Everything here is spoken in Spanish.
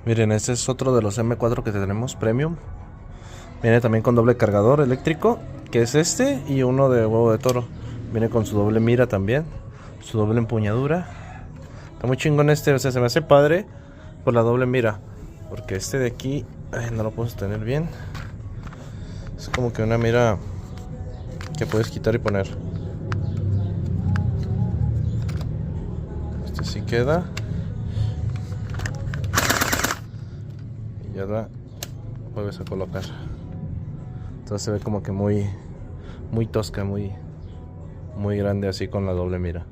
Miren, este es otro de los M4 que tenemos Premium. Viene también con doble cargador eléctrico, que es este, y uno de huevo de toro. Viene con su doble mira también, su doble empuñadura. Está muy chingón este, o sea, se me hace padre por la doble mira. Porque este de aquí, ay, no lo puedo tener bien. Es como que una mira que puedes quitar y poner. Este sí queda. Y ya la vuelves a colocar. Entonces se ve como que muy tosca, muy grande así con la doble mira.